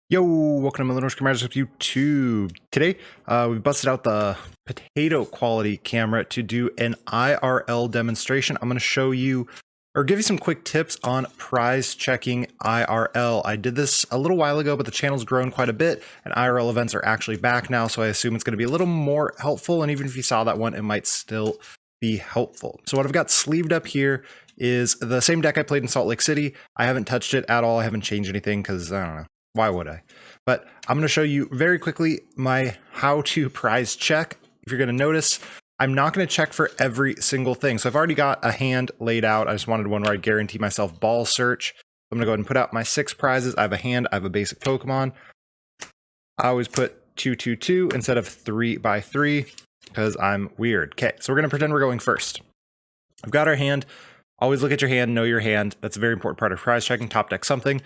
Yo, welcome to Millennial Cameras with YouTube. Today, we busted out the potato quality camera to do an IRL demonstration. I'm going to show you or give you some quick tips on prize checking IRL. I did this a little while ago, but the channel's grown quite a bit and IRL events are actually back now. So I assume it's going to be a little more helpful. And even if you saw that one, it might still be helpful. So what I've got sleeved up here is the same deck I played in Salt Lake City. I haven't touched it at all. I haven't changed anything because I don't know. Why would I? But I'm going to show you very quickly my how to prize check. If you're going to notice, I'm not going to check for every single thing. So I've already got a hand laid out. I just wanted one where I guarantee myself ball search. I'm going to go ahead and put out my 6 prizes. I have a hand. I have a basic Pokemon. I always put 2-2-2 instead of 3x3 because I'm weird. Okay, so we're going to pretend we're going first. I've got our hand. Always look at your hand, know your hand. That's a very important part of prize checking. Top deck something.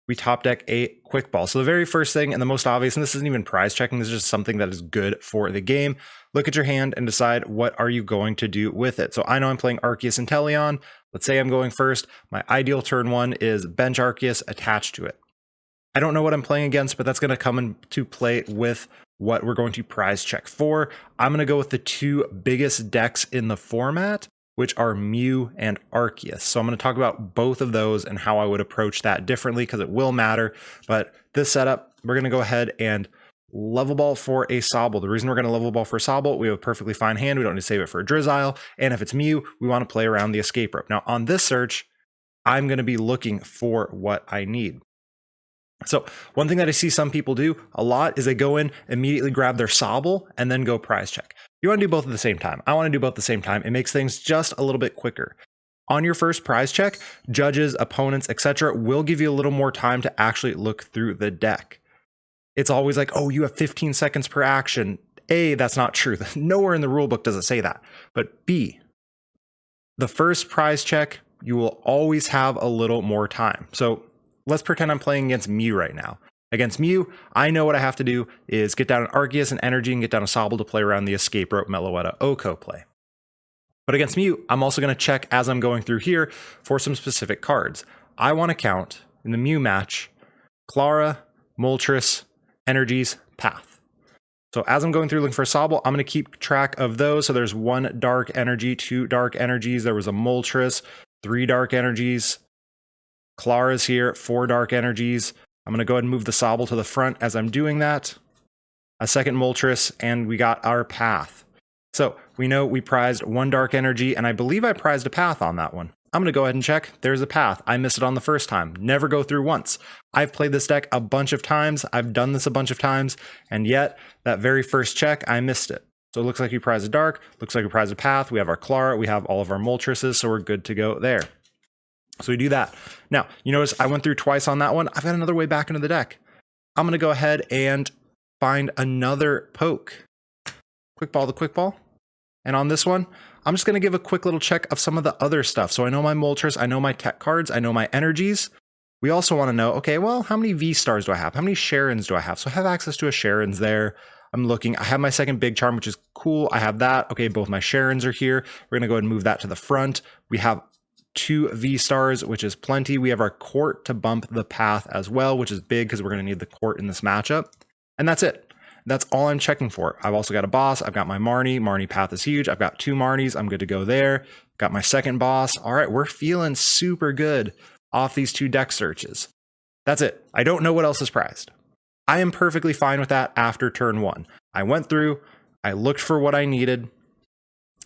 We top deck a quick ball. So the very first thing and the most obvious, and this isn't even prize checking, this is just something that is good for the game. Look at your hand and decide what are you going to do with it. So I know I'm playing Arceus and Teleon. Let's say I'm going first. My ideal turn 1 is bench Arceus attached to it. I don't know what I'm playing against, but that's going to come into play with what we're going to prize check for. I'm going to go with the 2 biggest decks in the format, which are Mew and Arceus. So I'm going to talk about both of those and how I would approach that differently because it will matter. But this setup, we're going to go ahead and level ball for a Sobble. The reason we're going to level ball for a Sobble, we have a perfectly fine hand. We don't need to save it for a Drizzile. And if it's Mew, we want to play around the escape rope. Now on this search, I'm going to be looking for what I need. So one thing that I see some people do a lot is they go in, immediately grab their Sobble, and then go prize check. You want to do both at the same time. I want to do both at the same time. It makes things just a little bit quicker. On your first prize check, judges, opponents, etc. will give you a little more time to actually look through the deck. It's always like, oh, you have 15 seconds per action. A, that's not true. Nowhere in the rulebook does it say that. But B, the first prize check, you will always have a little more time. So let's pretend I'm playing against Mew right now. Against Mew, I know what I have to do is get down an Arceus and Energy and get down a Sobble to play around the Escape Rope Meloetta Oko play. But against Mew, I'm also going to check as I'm going through here for some specific cards. I want to count in the Mew match, Clara, Moltres, Energies, Path. So as I'm going through looking for a Sobble, I'm going to keep track of those. So there's 1 Dark Energy, 2 Dark Energies. There was a Moltres, 3 Dark Energies. Clara's here, 4 Dark Energies. I'm going to go ahead and move the Sobble to the front as I'm doing that. A second Moltres, and we got our Path. So we know we prized 1 Dark Energy, and I believe I prized a Path on that one. I'm going to go ahead and check. There's a Path. I missed it on the first time. Never go through once. I've played this deck a bunch of times. I've done this a bunch of times, and yet that very first check, I missed it. So it looks like we prized a Dark. Looks like we prized a Path. We have our Clara. We have all of our Moltreses, so we're good to go there. So we do that. Now, you notice I went through twice on that one. I've got another way back into the deck. I'm going to go ahead and find another poke. Quick ball to quick ball. And on this one, I'm just going to give a quick little check of some of the other stuff. So I know my Moltres, I know my tech cards, I know my energies. We also want to know, okay, well, how many V-Stars do I have? How many Sharons do I have? So I have access to a Sharons there. I'm looking, I have my second big charm, which is cool. I have that. Okay, both my Sharons are here. We're going to go ahead and move that to the front. We have 2 V-Stars, which is plenty. We have our court to bump the Path as well, which is big because we're going to need the court in this matchup. And that's it. That's all I'm checking for. I've also got a boss. I've got my Marnie. Marnie Path is huge. I've got 2 Marnies. I'm good to go there. Got my second boss. All right, we're feeling super good off these 2 deck searches. That's it. I don't know what else is prized. I am perfectly fine with that after turn 1. I went through. I looked for what I needed.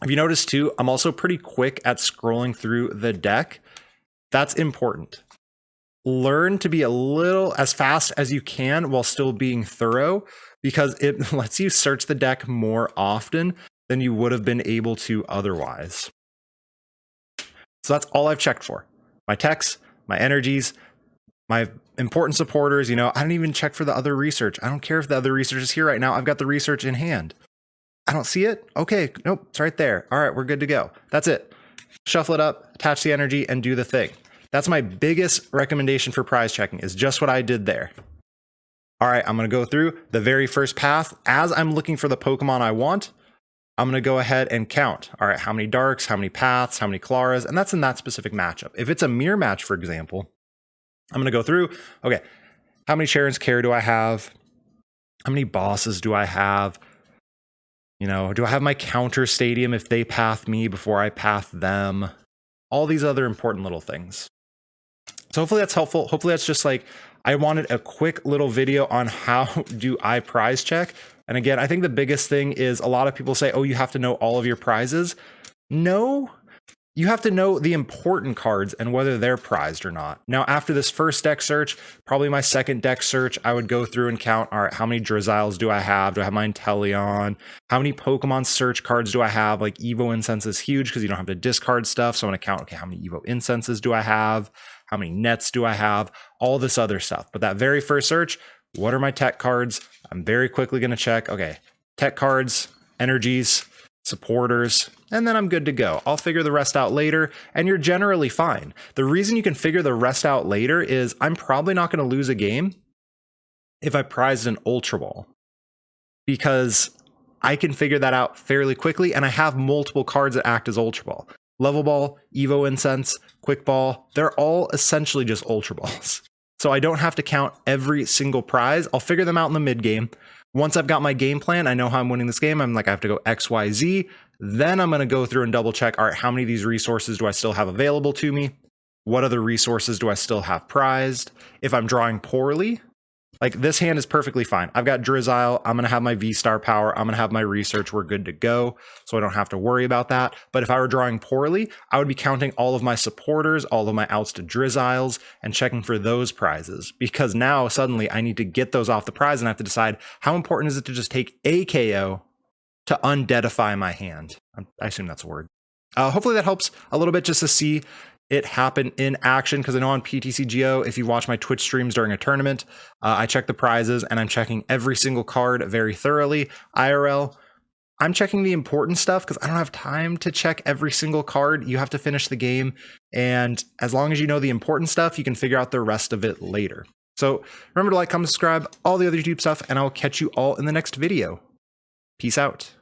If you notice too, I'm also pretty quick at scrolling through the deck. That's important. Learn to be a little as fast as you can while still being thorough because it lets you search the deck more often than you would have been able to otherwise. So that's all I've checked for. My techs, my energies, my important supporters. You know, I don't even check for the other research. I don't care if the other research is here right now. I've got the research in hand. I don't see it. Okay, nope, it's right there. All right, we're good to go. That's it. Shuffle it up, attach the energy, and do the thing. That's my biggest recommendation for prize checking is just what I did there. All right, I'm going to go through the very first path. As I'm looking for the Pokemon I want, I'm going to go ahead and count. All right, how many Darks, how many Paths, how many Claras, and that's in that specific matchup. If it's a mirror match, for example, I'm going to go through, okay, How many Charon's Care do I have? How many bosses do I have? You know, do I have my counter stadium if they path me before I path them? All these other important little things. So hopefully that's helpful. Hopefully that's just like, I wanted a quick little video on how do I prize check. And again, I think the biggest thing is a lot of people say, oh, you have to know all of your prizes. No, you have to know the important cards and whether they're prized or not. Now, after this first deck search, probably my second deck search, I would go through and count, all right, how many Drizzles do I have? Do I have my Inteleon? How many Pokemon search cards do I have? Like Evo Incense is huge because you don't have to discard stuff. So I'm going to count, okay, how many Evo Incenses do I have? How many nets do I have? All this other stuff. But that very first search, what are my tech cards? I'm very quickly going to check, okay, tech cards, energies, supporters, and then I'm good to go. I'll figure the rest out later, and you're generally fine. The reason you can figure the rest out later is I'm probably not going to lose a game if I prized an Ultra Ball, because I can figure that out fairly quickly, and I have multiple cards that act as Ultra Ball. Level Ball, Evo Incense, Quick Ball, they're all essentially just Ultra Balls. So I don't have to count every single prize. I'll figure them out in the mid game. Once I've got my game plan, I know how I'm winning this game. I'm like, I have to go X, Y, Z. Then I'm going to go through and double check, all right, how many of these resources do I still have available to me? What other resources do I still have prized? If I'm drawing poorly, like this hand is perfectly fine. I've got Drizzile. I'm going to have my V-Star power. I'm going to have my research. We're good to go. So I don't have to worry about that. But if I were drawing poorly, I would be counting all of my supporters, all of my outs to Drizziles, and checking for those prizes. Because now suddenly I need to get those off the prize and I have to decide how important is it to just take a KO to undeadify my hand. I assume that's a word. Hopefully that helps a little bit just to see it happen in action, because I know on PTCGO, if you watch my Twitch streams during a tournament, I check the prizes and I'm checking every single card very thoroughly. IRL, I'm checking the important stuff because I don't have time to check every single card. You have to finish the game, and as long as you know the important stuff, you can figure out the rest of it later. So remember to like, comment, subscribe, all the other YouTube stuff, and I'll catch you all in the next video. Peace out.